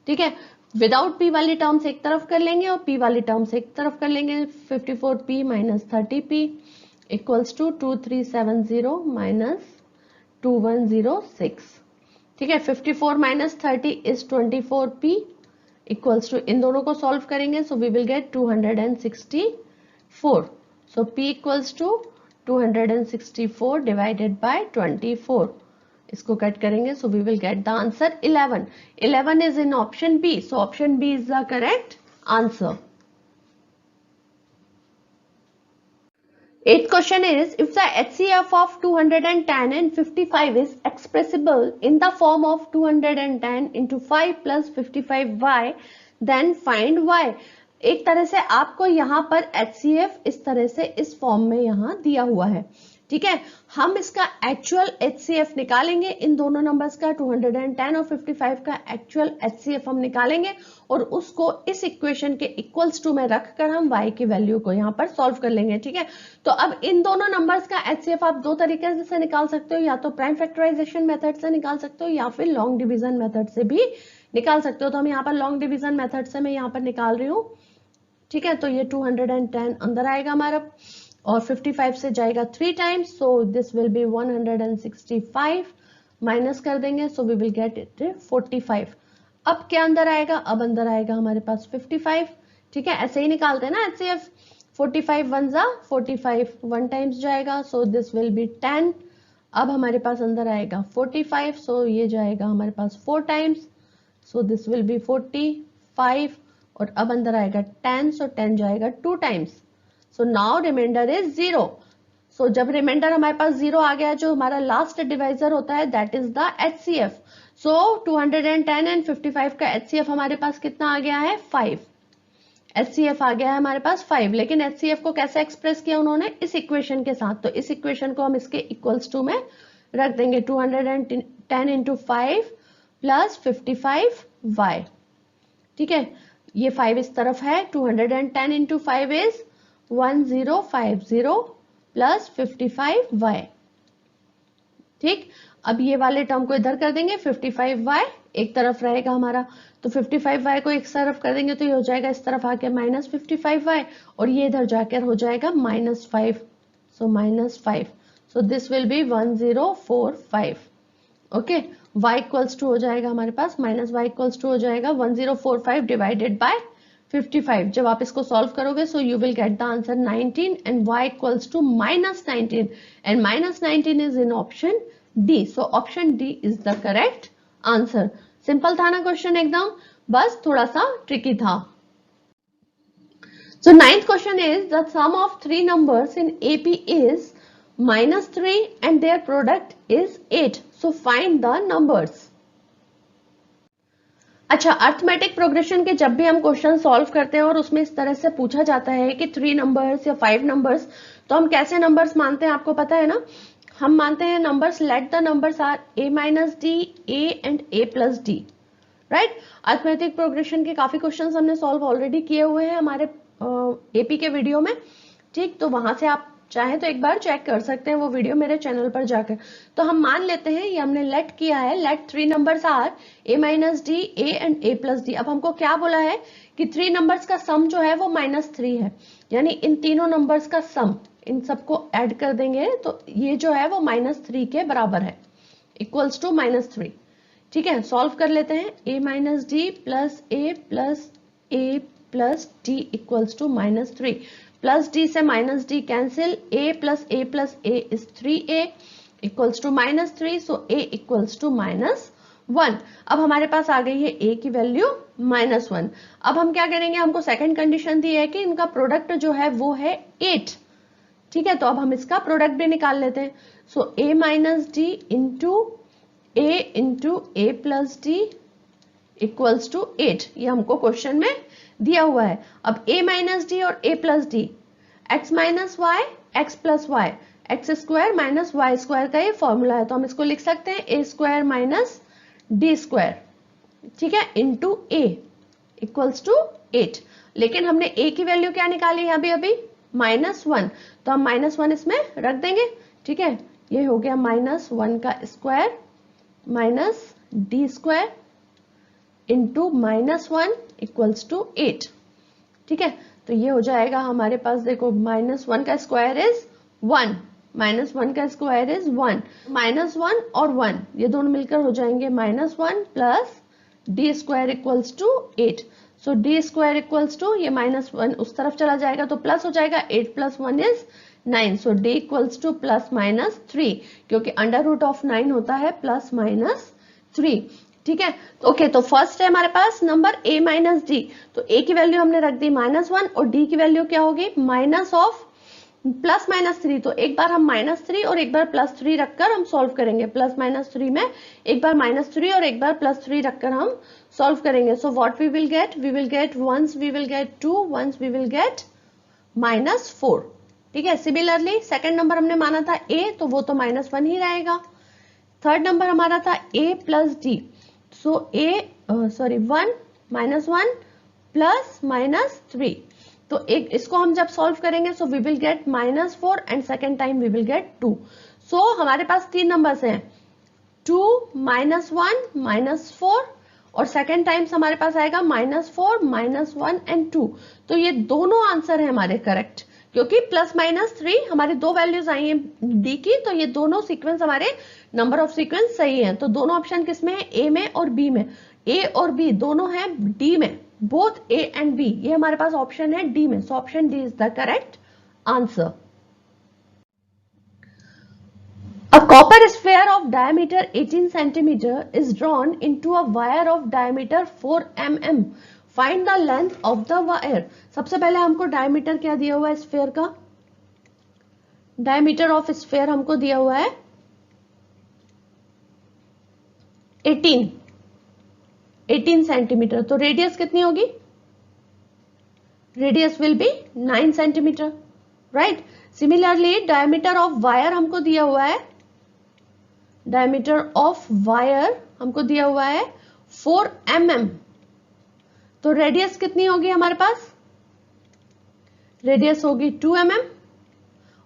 ठीक है। विदाउट p वाली टर्म्स एक तरफ कर लेंगे और p वाली टर्म्स एक तरफ कर लेंगे। 54p minus 30p equals to 2370 minus 2106, ठीक है। 54 minus 30 is 24p equals to, इन दोनों को सॉल्व करेंगे so we will get 264। So p equals to 264 divided by 24, इसको कट करेंगे so we will get the answer 11। 11 is in option B, so option B is the correct answer। Eighth question is, if the HCF of 210 and 55 is expressible in the form of 210 into 5 plus 55y, then find y। एक तरह से आपको यहाँ पर HCF इस तरह से इस फॉर्म में यहाँ दिया हुआ है, ठीक है। हम इसका एक्चुअल HCF निकालेंगे, इन दोनों नंबर्स का 210 और 55 का एक्चुअल HCF हम निकालेंगे और उसको इस इक्वेशन के इक्वल्स टू में रखकर हम y की वैल्यू को यहाँ पर सॉल्व कर लेंगे, ठीक है। तो अब इन दोनों नंबर्स का HCF आप दो तरीके से निकाल सकते हो, या तो प्राइम फैक्टराइजेशन मेथड से निकाल सकते हो या फिर लॉन्ग डिवीजन मेथड से भी निकाल सकते हो। तो हम यहाँ पर लॉन्ग डिवीजन मेथड से मैं यहाँ पर निकाल रही हूँ, ठीक है। तो ये 210 अंदर आएगा हमारा और 55 से जाएगा 3 times, so this will be 165, minus कर देंगे so we will get it 45। अब क्या अंदर आएगा, अब अंदर आएगा हमारे पास 55, ठीक है। ऐसे ही निकालते हैं ना HCF, 45 1 जा 45, 1 टाइम्स जाएगा सो दिस विल बी 10। अब हमारे पास अंदर आएगा 45, सो ये जाएगा हमारे पास 4 times, so this will B 45 और अब अंदर आएगा 10, सो 10 जाएगा 2 times, so now reminder is 0। So जब रिमाइंडर हमारे पास 0 आ गया, जो हमारा लास्ट डिवाइजर होता है that is the HCF। So 210 and 55 का HCF हमारे पास कितना आ गया है 5, HCF आ गया है हमारे पास 5। लेकिन HCF को कैसे एक्सप्रेस किया उन्होंने, इस इक्वेशन के साथ, तो इस इक्वेशन को हम इसके इक्वल्स टू में रख देंगे। 210 इंटू 5 प्लस 55y, ठीक है। ये 5 इस तरफ है, 210 इंटू 5 इज 1050 प्लस 55y, ठीक। अब ये वाले टर्म को इधर कर देंगे, 55y एक तरफ रहेगा हमारा, तो 55y को एक तरफ कर देंगे तो ये हो जाएगा इस तरफ आके माइनस 55y और ये इधर जाकर हो जाएगा -5, so -5, so this will be 1045, okay. y equals to हो जाएगा हमारे पास माइनस y इक्वल्स टू हो जाएगा 1045 डिवाइडेड बाय 55। जब आप इसको सॉल्व करोगे so you will get the answer 19 and y equals to -19 and -19 is in option D. So option D is the correct answer. Simple था ना क्वेश्चन एकदम, बस थोड़ा सा ट्रिकी था। So ninth question is the sum of three numbers in AP is -3 and their product is 8. So find the numbers. अच्छा, arithmetic progression के जब भी हम क्वेश्चन सॉल्व करते हैं और उसमें इस तरह से पूछा जाता है कि 3 नंबर्स या 5 नंबर्स, तो हम कैसे नंबर्स मानते हैं आपको पता है ना। हम मानते हैं numbers let the numbers are a minus d, a and a plus d, right. Arithmetic progression के काफी क्वेश्चंस हमने सॉल्व ऑलरेडी किए हुए हैं हमारे एपी के वीडियो में, ठीक। तो वहां से आप चाहे तो एक बार चेक कर सकते हैं वो वीडियो मेरे चैनल पर जाकर। तो हम मान लेते हैं ये हमने लेट किया है, let 3 numbers are a minus D, a and a plus D. अब हमको क्या बोला है कि 3 नंबर्स का सम जो है वो -3 है, यानी इन तीनों नंबर्स का सम, इन सबको ऐड कर देंगे तो ये जो है वो -3 के बराबर है, इक्वल्स टू -3। ठीक है, सॉल्व कर लेते हैं। a minus D plus a plus D equals to -3, plus D से minus D cancel, a plus a is 3a equals to -3, so a equals to -1। अब हमारे पास आ गई है a की वैल्यू -1। अब हम क्या करेंगे, हमको सेकंड कंडीशन दी है कि इनका प्रोडक्ट जो है वो है 8, ठीक है। तो अब हम इसका प्रोडक्ट भी निकाल लेते हैं। So a minus D into a plus D equals to 8, ये हमको क्वेश्चन में दिया हुआ है। अब a माइनस डी और a plus D, x minus Y, X plus Y, X square minus Y square का ये फॉर्मूला है। तो हम इसको लिख सकते हैं a square minus D square, ठीक है, इंटू a इक्वल्स टू 8। लेकिन हमने a की वैल्यू क्या निकाली है अभी -1, तो हम -1 इसमें रख देंगे, ठीक है। ये हो गया -1 का square minus D square into -1 equals to 8, ठीक है। तो ये हो जाएगा हमारे पास, देखो -1 का स्क्वायर इज 1, -1 का स्क्वायर इज 1, -1 और 1 ये दोनों मिलकर हो जाएंगे -1 plus D square equals to 8। So D square equals to, ये -1 उस तरफ चला जाएगा तो प्लस हो जाएगा, 8 plus 1 is 9, so D equals to +-3, क्योंकि अंडर रूट ऑफ 9 होता है +-3, ठीक है। ओके, तो फर्स्ट है हमारे पास नंबर a माइनस डी, तो a की वैल्यू हमने रख दी -1 और d की वैल्यू क्या होगी माइनस ऑफ +-3। तो एक बार हम -3 और एक बार +3 रखकर हम सॉल्व करेंगे। +-3 में एक बार -3 और एक बार +3 रखकर हम सॉल्व करेंगे। So what we will get once we will get 2, once we will get -4, ठीक है। सिमिलरली सेकंड नंबर हमने माना था a, तो वो तो -1 ही रहेगा। थर्ड नंबर हमारा था a plus D, so -1 plus -3, तो एक इसको हम जब सॉल्व करेंगे so we will get -4 and second time we will get 2। So हमारे पास 3 नंबर्स हैं, 2, -1, -4 और सेकेंड टाइम्स हमारे पास आएगा -4, -1 एंड 2। तो ये दोनों आंसर है हमारे करेक्ट, क्योंकि +-3 हमारी दो वैल्यूज आई हैं डी की, तो ये दोनों सीक्वेंस हमारे नंबर ऑफ सीक्वेंस सही है। तो दोनों ऑप्शन किसमें है, ए में और बी में। ए और बी दोनों है डी में, बोथ ए एंड बी, ये हमारे पास ऑप्शन है डी में। सो option D is the correct answer. A copper sphere of diameter 18 centimeter is drawn into a wire of diameter 4 mm. Find the length of the wire. सबसे पहले हमको diameter क्या दिया हुआ है स्फेयर का, डायमीटर ऑफ स्फेयर हमको दिया हुआ है 18 सेंटीमीटर। तो रेडियस कितनी होगी, radius will be 9 centimetre, right. Similarly diameter of wire हमको दिया हुआ है, डायमीटर ऑफ वायर हमको दिया हुआ है 4 mm, तो रेडियस कितनी होगी हमारे पास, रेडियस होगी 2 mm,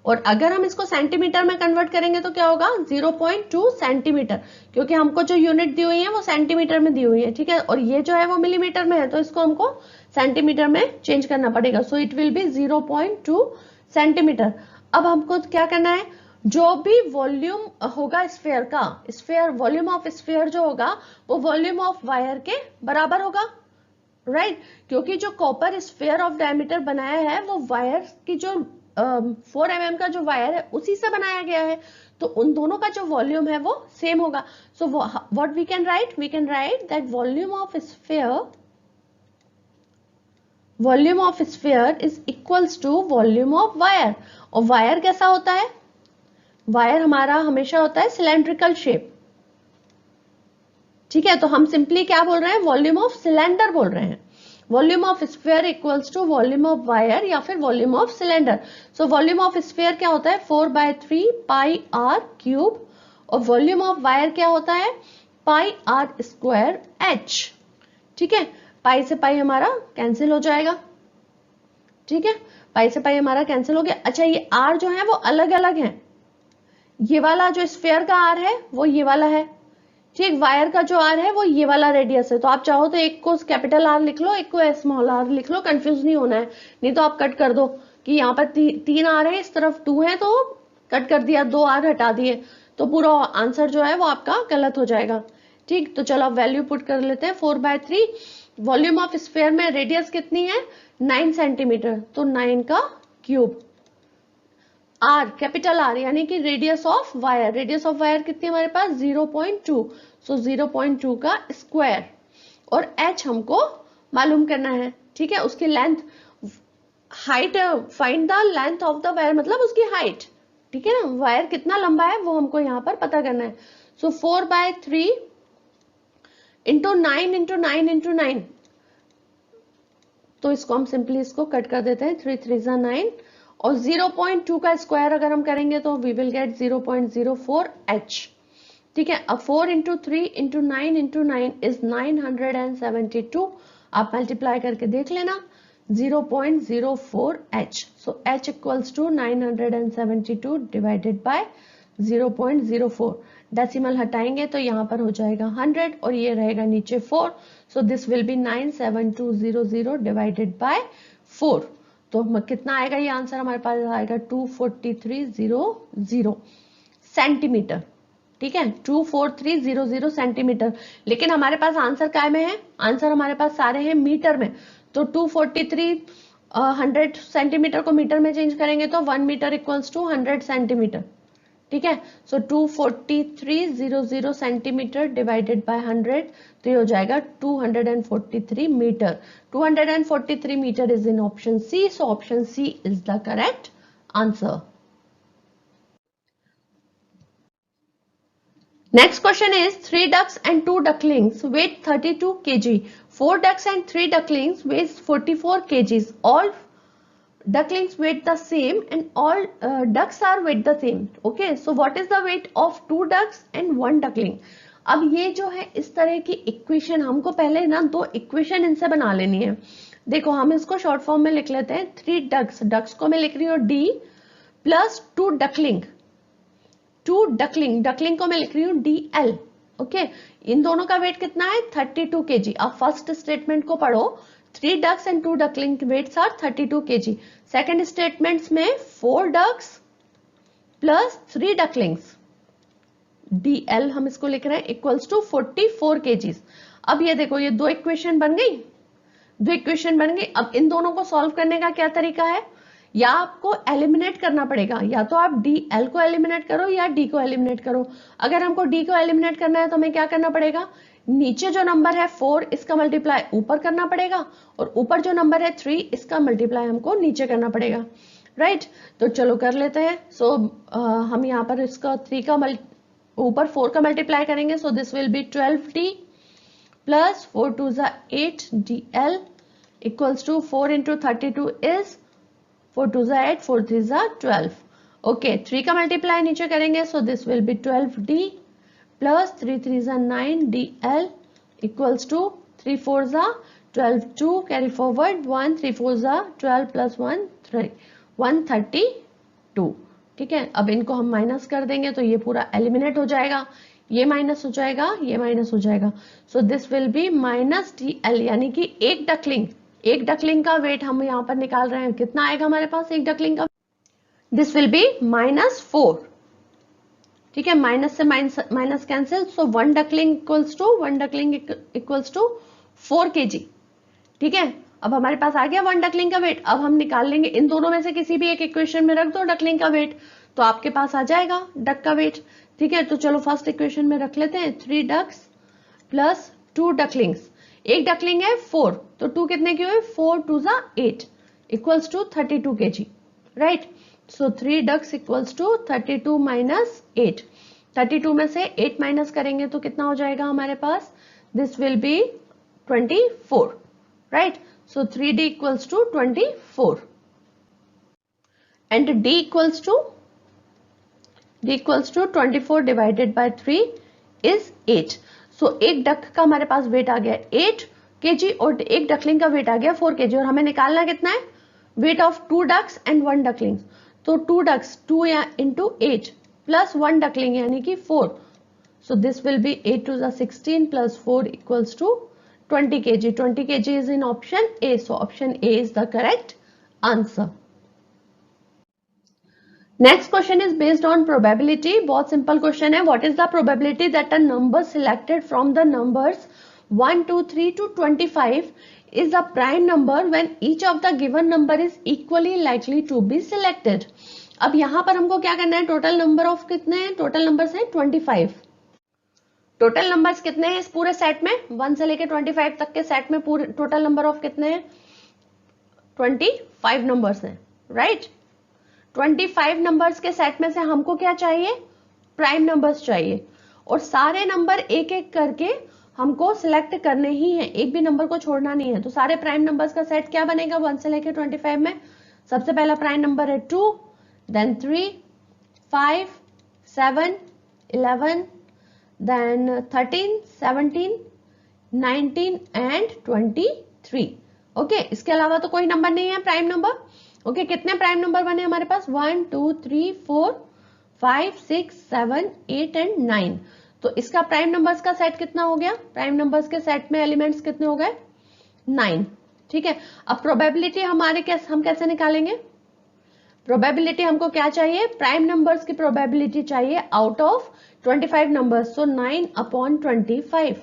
और अगर हम इसको सेंटीमीटर में कन्वर्ट करेंगे तो क्या होगा 0.2 सेंटीमीटर, क्योंकि हमको जो यूनिट दी हुई है वो सेंटीमीटर में दी हुई है, ठीक है। और ये जो है वो मिलीमीटर में है, तो इसको हमको सेंटीमीटर में चेंज करना पड़ेगा। So it will be 0.2 centimetre. अब हमको क्या करना है, जो भी वॉल्यूम होगा स्फीयर का, स्फीयर वॉल्यूम ऑफ स्फीयर जो होगा वो वॉल्यूम ऑफ वायर के बराबर होगा, राइट क्योंकि जो कॉपर स्फीयर ऑफ डायमीटर बनाया है वो वायर की जो 4 mm का जो वायर है उसी से बनाया गया है, तो उन दोनों का जो वॉल्यूम है वो सेम होगा. So what we can write that volume of sphere is equals to volume of wire. और वायर कैसा होता है, वायर हमारा हमेशा होता है सिलेंड्रिकल शेप. ठीक है, तो हम सिंपली क्या बोल रहे हैं, वॉल्यूम ऑफ सिलेंडर बोल रहे हैं. Volume of sphere equals to volume of wire या फिर volume of cylinder. So volume of sphere क्या होता है 4/3 पाई आर क्यूब, और वॉल्यूम ऑफ वायर क्या होता है पाई आर स्क्वायर एच. ठीक है, पाई से पाई हमारा कैंसिल हो जाएगा. ठीक है, पाई से पाई हमारा कैंसिल हो गया. अच्छा, ये आर जो है वो अलग अलग है. ये वाला जो स्फीयर का आर है वो ये वाला है. ठीक, वायर का जो आर है वो ये वाला रेडियस है. तो आप चाहो तो एक को कैपिटल आर लिख लो, एक को स्मॉल आर लिख लो, कंफ्यूज नहीं होना है. नहीं तो आप कट कर दो कि यहाँ पर 3 आर है, इस तरफ 2 है, तो कट कर दिया, 2 आर हटा दिए, तो पूरा आंसर जो है वो आपका गलत हो जाएगा. ठीक, तो चलो आप वैल्यू पुट कर लेते हैं. 4/3 वॉल्यूम ऑफ स्फीयर में रेडियस कितनी है 9 सेंटीमीटर, तो 9 का क्यूब. आर कैपिटल आर यानी कि radius of wire, radius of wire कितनी हमारे पास 0.2, सो 0.2 का स्क्वायर. और एच हमको मालूम करना है. ठीक है, उसकी length, height, find the length of the wire मतलब उसकी हाइट. ठीक है ना, वायर कितना लंबा है वो हमको यहाँ पर पता करना है. सो 4/3 इंटू 9 इंटू 9 इंटू 9, तो इसको हम सिंपली इसको कट कर देते हैं. 3 3 जा 9, और 0.2 का स्क्वायर अगर हम करेंगे तो वी विल गेट 0.04 एच. ठीक है, अब 4 इंटू 3 इंटू 9 इंटू 9 इज 972. आप मल्टीप्लाई करके देख लेना, 0.04 H. So H equals to 972 divided by 0.04. Decimal हटाएंगे तो यहाँ पर हो जाएगा 100 और ये रहेगा नीचे 4. So this will B 97200 divided by 4. तो कितना आएगा ये आंसर हमारे पास आएगा 24300 सेंटीमीटर. ठीक है, 24300 सेंटीमीटर. लेकिन हमारे पास आंसर काय में है, आंसर हमारे पास सारे हैं मीटर में. तो 243 100 सेंटीमीटर को मीटर में चेंज करेंगे तो 1 मीटर इक्वल्स टू 100 सेंटीमीटर. ठीक है, सो 24300 सेंटीमीटर डिवाइडेड बाय 100, तो ये हो जाएगा 243 metre. 243 metre is in option C, so option C is the correct answer. Next question is 3 ducks and 2 ducklings weigh 32 kg. 4 ducks and 3 ducklings weigh 44 kgs. All ducklings weight the same and all ducks are weight the same. Okay, so what is the weight of 2 ducks and 1 duckling? अब ये जो है इस तरह की equation हमको पहले ना 2 इक्वेशन इनसे बना लेनी है. देखो हम इसको शॉर्ट फॉर्म में लिख लेते हैं. 3 ducks, ducks को मैं लिख रही हूँ D plus 2 duckling, 2 duckling, duckling को मैं लिख रही हूँ DL. ओके, इन दोनों का वेट कितना है 32 kg. अब फर्स्ट स्टेटमेंट को पढ़ो, 3 ducks and 2 duckling weights are 32 kg. Second statements में 4 ducks प्लस 3 ducklings, DL हम इसको लिख रहे हैं इक्वल्स टू 44 kg. अब ये देखो ये 2 इक्वेशन बन गई, 2 इक्वेशन बन गई. अब इन दोनों को सॉल्व करने का क्या तरीका है, या आपको एलिमिनेट करना पड़ेगा, या तो आप DL को एलिमिनेट करो या D को एलिमिनेट करो. अगर हमको D को एलिमिनेट करना है तो हमें क्या करना पड़ेगा, नीचे जो नंबर है 4 इसका मल्टीप्लाई ऊपर करना पड़ेगा, और ऊपर जो नंबर है 3 इसका मल्टीप्लाई हमको नीचे करना पड़ेगा. राइट, तो चलो कर लेते हैं. सो हम यहाँ पर इसका 3 का ऊपर 4 का मल्टीप्लाई करेंगे. So this will be 12D plus 4 2 8 DL equals to 4 into 32 is 4 2 8 4 3 12. Okay, 3 का मल्टीप्लाई नीचे करेंगे. So this will be 12D plus 3 3 9 DL equals to 3 4 12 2 carry forward 1 3 4 12 plus 1 3 132. ठीक है, अब इनको हम माइनस कर देंगे तो ये पूरा एलिमिनेट हो जाएगा, ये माइनस हो जाएगा, ये माइनस हो जाएगा. सो this will B minus DL, यानी कि एक डकलिंग का वेट हम यहाँ पर निकाल रहे हैं. कितना आएगा हमारे पास एक डकलिंग का, दिस विल बी -4. ठीक है, माइनस से minus cancel, so 1 duckling equals to 4 kg। ठीक है, अब हमारे पास आ गया 1 डकलिंग का वेट। अब हम निकाल लेंगे इन दोनों में से किसी भी एक इक्वेशन में रख दो डकलिंग का वेट, तो आपके पास आ जाएगा डक का वेट। ठीक है, तो चलो फर्स्ट इक्वेशन में रख लेते हैं 3 डक्स प्लस 2 डकलिंग्स। एक डकलिंग है 4, तो 2 कितने की हुई, 4 2 जा 8 equals to 32 kg, right. So 3 ducks equals to 32 minus 8। 32 में से 8 माइनस करेंगे तो कितना हो जाएगा हमारे पास, this will be 24, right. So 3d equals to 24 and d equals to 24 divided by 3 is 8। So एक डक का हमारे पास वेट आ गया 8 kg और एक डकलिंग का वेट आ गया 4 kg, और हमें निकालना कितना है, weight of 2 ducks and 1 duckling. तो 2 डक्स 2 या इंटू 8 प्लस 1 डकलिंग यानी कि 4, so this will be 8 2 16 plus 4 equals to 20 kg. 20 kg is in option A, so option A is the correct answer. Next question is based on probability. बहुत simple question है. What is the probability that a number selected from the numbers 1 2 3 to 25 is a prime number when each of the given number is equally likely to be selected? अब यहाँ पर हमको क्या करना है, total number of कितने हैं, total numbers हैं 25। टोटल नंबर्स कितने हैं इस पूरे सेट में, 1 से लेके 25 तक के सेट में पूरे टोटल नंबर ऑफ कितने हैं, 25 नंबर्स हैं, राइट। 25 नंबर्स के सेट में से हमको क्या चाहिए, प्राइम नंबर्स चाहिए, और सारे नंबर एक एक करके हमको सिलेक्ट करने ही हैं, एक भी नंबर को छोड़ना नहीं है। तो सारे प्राइम नंबर्स का सेट क्या बनेगा 1 से लेके 25 में, सबसे पहला प्राइम नंबर है 2, देन 3, 5, 7, 11, then 13, 17, 19 and 23। ओके, इसके अलावा तो कोई नंबर नहीं है प्राइम नंबर। ओके, कितने प्राइम नंबर बने हमारे पास, 1 2 3 4 5 6 7 8 एंड 9। तो इसका प्राइम नंबर्स का सेट कितना हो गया, प्राइम नंबर्स के सेट में एलिमेंट्स कितने हो गए, 9। ठीक है, अब प्रोबेबिलिटी हम कैसे निकालेंगे, प्रोबेबिलिटी हमको क्या चाहिए, प्राइम नंबर्स की प्रोबेबिलिटी चाहिए out of 25 numbers, so 9 upon 25।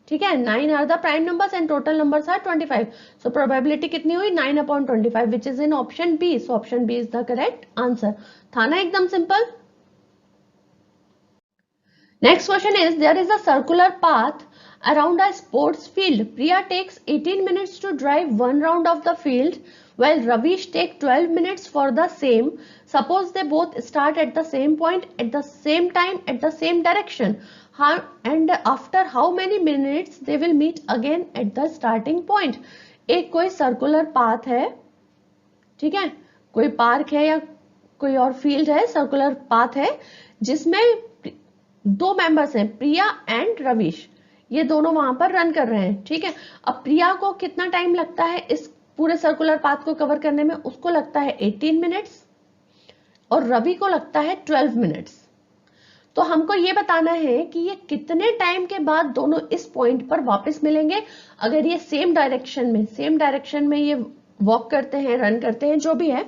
ठीक है, 9 are the prime numbers and total numbers are 25, so probability कितनी हुई 9 upon 25 which is in option B, so option B is the correct answer. था ना एकदम सिंपल। Next question is there is a circular path around a sports field. Priya takes 18 minutes to drive one round of the field while Ravish takes 12 minutes for the same. Suppose they both start at the same point at the same time at the same direction. And after how many minutes they will meet again at the starting point? एक कोई circular path है, ठीक है, कोई park है या कोई और फील्ड है, सर्कुलर पाथ है जिसमें दो मेंबर्स हैं प्रिया एंड रविश, ये दोनों वहां पर रन कर रहे हैं। ठीक है, अब प्रिया को कितना टाइम लगता है इस पूरे सर्कुलर पाथ को कवर करने में, उसको लगता है 18 मिनट्स और रवि को लगता है 12 मिनट्स। तो हमको ये बताना है कि ये कितने टाइम के बाद दोनों इस पॉइंट पर वापस मिलेंगे। अगर ये सेम डायरेक्शन में ये वॉक करते हैं, रन करते हैं, जो भी है,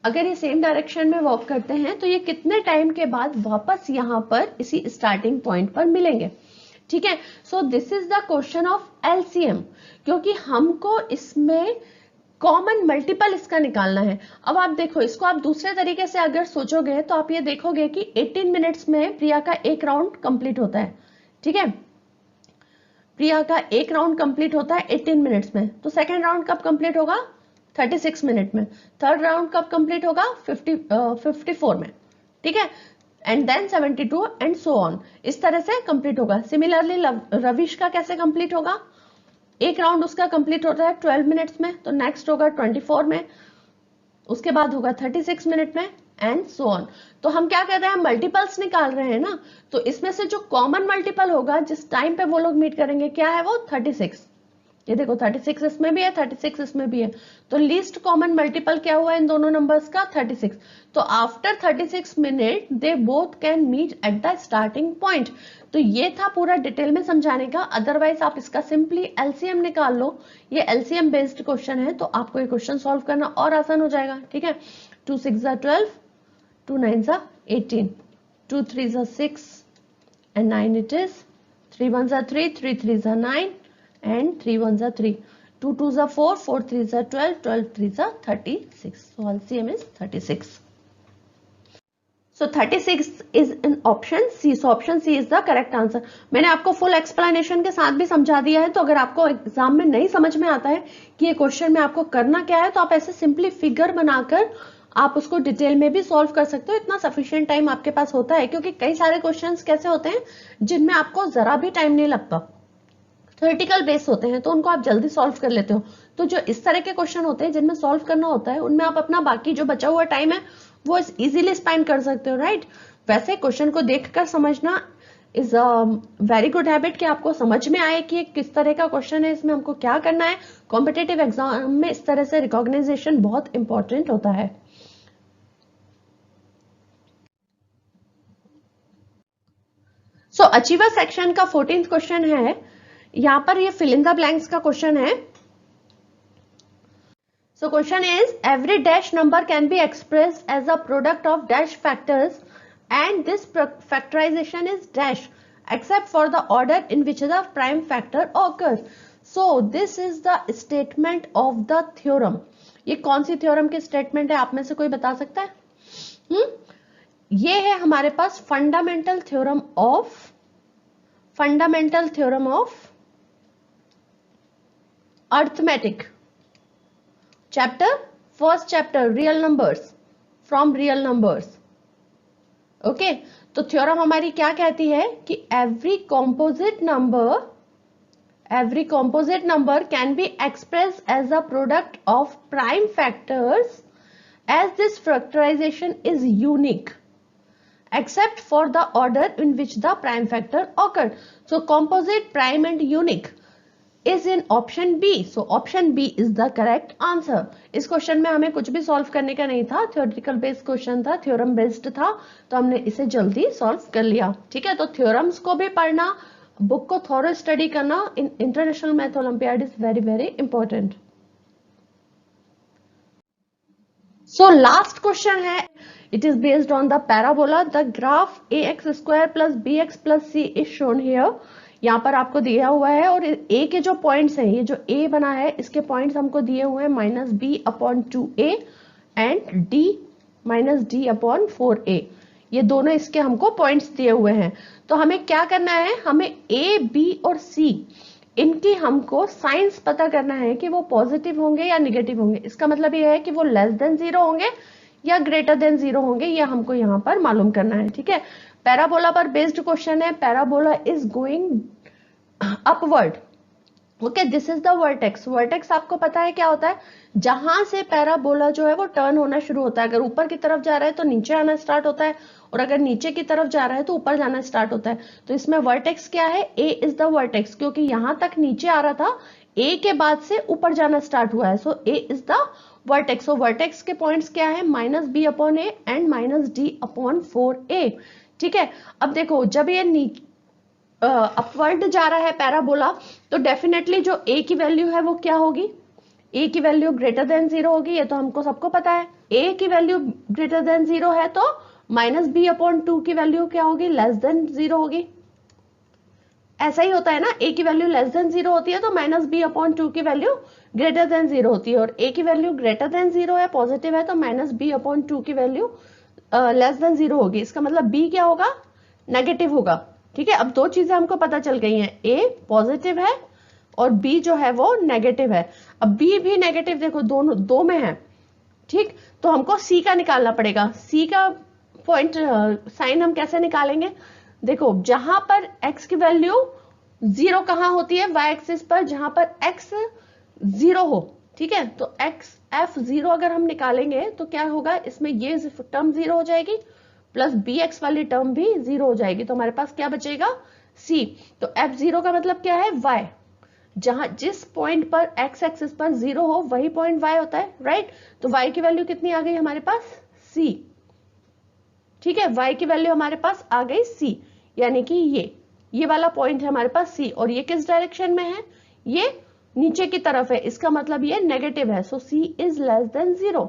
अगर ये सेम डायरेक्शन में वॉक करते हैं तो ये कितने टाइम के बाद वापस यहाँ पर इसी स्टार्टिंग पॉइंट पर मिलेंगे। ठीक है, सो this is the question of LCM, क्योंकि हमको इसमें कॉमन मल्टीपल इसका निकालना है। अब आप देखो, इसको आप दूसरे तरीके से अगर सोचोगे तो आप ये देखोगे कि 18 मिनट्स में प्रिया का एक राउंड कंप्लीट होता है। ठीक है, प्रिया का एक राउंड कंप्लीट होता है 18 मिनट्स में, तो सेकेंड राउंड कब कंप्लीट होगा 36 मिनट में, थर्ड राउंड कब कंप्लीट होगा 54 में। ठीक है, and then 72 and so on, इस तरह से कंप्लीट होगा। सिमिलरली रविश का कैसे कंप्लीट होगा, एक राउंड उसका कंप्लीट होता है 12 मिनट्स में, तो नेक्स्ट होगा 24 में, उसके बाद होगा 36 मिनट में एंड सो ऑन। तो हम क्या कर रहे हैं, मल्टीपल्स निकाल रहे हैं ना, तो इसमें से जो कॉमन मल्टीपल होगा जिस टाइम पे वो लोग मीट करेंगे, क्या है वो 36। ये देखो 36 इसमें भी है, 36 इसमें भी है, तो लीस्ट कॉमन मल्टीपल क्या हुआ इन दोनों नंबर्स का 36। तो after 36 minute they both can meet at the starting point. तो ये था पूरा डिटेल में समझाने का, अदरवाइज आप इसका सिंपली एलसीएम निकाल लो। ये एलसीएम बेस्ड क्वेश्चन है, तो आपको ये क्वेश्चन सॉल्व करना और आसान हो जाएगा। ठीक है, 2 6 12, 2 9 18। 2 3s are 6 and 9 it is. 3 1s are 3, 3 3s are 9 and 3 1s are 3. 2 2s are 4, 4 3s are 12, 12 3s are 36. So LCM is 36. So 36 is in option C. So option C is the correct answer. मैंने आपको full explanation के साथ भी समझा दिया है, तो अगर आपको एग्जाम में नहीं समझ में आता है कि ये क्वेश्चन में आपको करना क्या है, तो आप ऐसे सिंपली फिगर बनाकर आप उसको डिटेल में भी सॉल्व कर सकते हो. इतना सफिशिएंट टाइम आपके पास होता है, क्योंकि कई सारे क्वेश्चंस कैसे होते हैं जिनमें आपको जरा भी टाइम नहीं लगता, थ्योरेटिकल बेस होते हैं, तो उनको आप जल्दी सॉल्व कर लेते हो. तो जो इस तरह के क्वेश्चन होते हैं जिनमें सॉल्व करना होता है, उनमें आप अपना बाकी जो बचा हुआ टाइम है वो इजीली स्पेंड कर सकते हो, राइट. वैसे क्वेश्चन को देखकर समझना is a very good habit, कि आपको समझ में आए कि किस तरह का क्वेश्चन है, इसमें हमको क्या करना है. कॉम्पिटिटिव एग्जाम में इस तरह से रिकॉग्नाइजेशन बहुत इंपॉर्टेंट होता है. सो अचीवर सेक्शन का 14th क्वेश्चन है. यहां पर ये फिल इन द ब्लैंक्स का क्वेश्चन है. So question is, every dash number can be expressed as a product of dash factors and this factorization is dash except for the order in which the prime factor occurs. So this is the statement of the theorem. ये कौन सी theorem की statement है, आप में से कोई बता सकता है? ये है हमारे पास fundamental theorem of arithmetic, first chapter real numbers from real numbers. Okay, तो थ्योरम हमारी क्या कहती है कि every composite number can be express as a product of prime factors as this factorization is unique except for the order in which the prime factor occurred. So composite, prime and unique is in option B. So option B is the correct answer. इस question में हमें कुछ भी solve करने का नहीं था, theoretical based question था, थ्योरम बेस्ड था, तो हमने इसे जल्दी सॉल्व कर लिया. ठीक है, तो थ्योरम्स को भी पढ़ना, बुक को थोरो स्टडी करना in international math olympiad is very very important. So last question है, it is based on the parabola. The graph ax square plus bx plus c is shown here. यहाँ पर आपको दिया हुआ है और a के जो पॉइंट्स हैं, ये जो a बना है इसके पॉइंट्स हमको दिए हुए हैं -b/2a एंड d -d/4a. ये दोनों इसके हमको पॉइंट्स दिए हुए हैं. तो हमें क्या करना है, हमें a, b और c इनकी हमको साइंस पता करना है कि वो पॉजिटिव होंगे या निगेटिव होंगे. इसका मतलब ये है कि वो लेस देन 0 होंगे या ग्रेटर देन 0 होंगे, ये हमको यहाँ पर मालूम करना है. ठीक है, पैराबोला पर बेस्ड क्वेश्चन है. Parabola is going upward. Okay, this is the vertex. Vertex आपको पता है क्या होता है, जहां से पैराबोला जो है वो टर्न होना शुरू होता है. अगर ऊपर की तरफ जा रहा है तो नीचे आना स्टार्ट होता है, और अगर नीचे की तरफ जा रहा है तो ऊपर जाना स्टार्ट होता है. तो इसमें वर्टेक्स क्या है, ए इज द वर्टेक्स, क्योंकि यहां तक नीचे आ रहा था, ए के बाद से ऊपर जाना स्टार्ट हुआ है. So A is the vertex. So vertex के पॉइंट्स क्या है, -b/a एंड -d/4a. ठीक है, अब देखो जब ये अपवर्ड जा रहा है पैराबोला, तो डेफिनेटली जो a की वैल्यू है वो क्या होगी, a की वैल्यू ग्रेटर देन 0 होगी. ये तो हमको सबको पता है. a की वैल्यू ग्रेटर देन 0 है तो -b/2 की वैल्यू क्या होगी, लेस देन 0 होगी. ऐसा ही होता है ना, a की वैल्यू लेस देन 0 होती है तो -b/2 की वैल्यू ग्रेटर देन 0 होती है, और a की वैल्यू ग्रेटर देन 0 है, पॉजिटिव है, तो -b/2 की वैल्यू लेस देन 0 होगी. इसका मतलब b क्या होगा, नेगेटिव होगा. ठीक है, अब दो चीजें हमको पता चल गई हैं, a पॉजिटिव है और b जो है वो नेगेटिव है. अब b भी नेगेटिव, देखो दोनों दो में है. ठीक, तो हमको c का निकालना पड़ेगा. c का पॉइंट साइन हम कैसे निकालेंगे, देखो जहां पर x की वैल्यू 0 कहां होती है, y एक्सिस पर, जहां पर x 0 हो. ठीक है, तो f0 अगर हम निकालेंगे तो क्या होगा, इसमें ये टर्म 0 हो जाएगी, प्लस bx वाली टर्म भी 0 हो जाएगी. तो हमारे पास क्या बचेगा, c. तो f0 का मतलब क्या है, y. जहां जिस पॉइंट पर x एक्सिस पर 0 हो वही पॉइंट y होता है, राइट. तो y की वैल्यू कितनी आ गई हमारे पास, c. ठीक है, y की वैल्यू हमारे पास आ गई c, यानी कि ये वाला पॉइंट है हमारे पास c, और ये किस डायरेक्शन में है, ये नीचे की तरफ है. इसका मतलब ये नेगेटिव है. सो c इज लेस देन 0.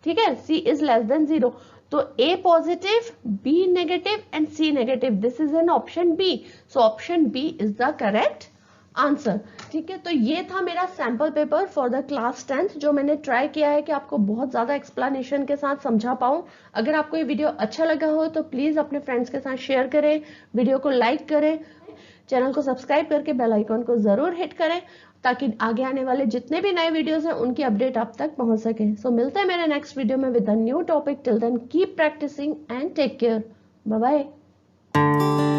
ठीक है, c इज लेस देन 0. तो A positive, B negative and C negative, this is an option B. So option B is the correct answer. ठीक है, तो ये था मेरा sample paper for the class 10th, जो मैंने ट्राई किया है कि आपको बहुत ज्यादा एक्सप्लेनेशन के साथ समझा पाऊं. अगर आपको ये वीडियो अच्छा लगा हो तो प्लीज अपने फ्रेंड्स के साथ शेयर करें, वीडियो को लाइक करें, चैनल को सब्सक्राइब करके बेल आइकॉन को जरूर हिट करें ताकि आगे आने वाले जितने भी नए वीडियोस हैं उनकी अपडेट आप तक पहुंच सके. सो मिलते हैं मेरे नेक्स्ट वीडियो में with a new topic. Till then keep practising and take care. Bye bye.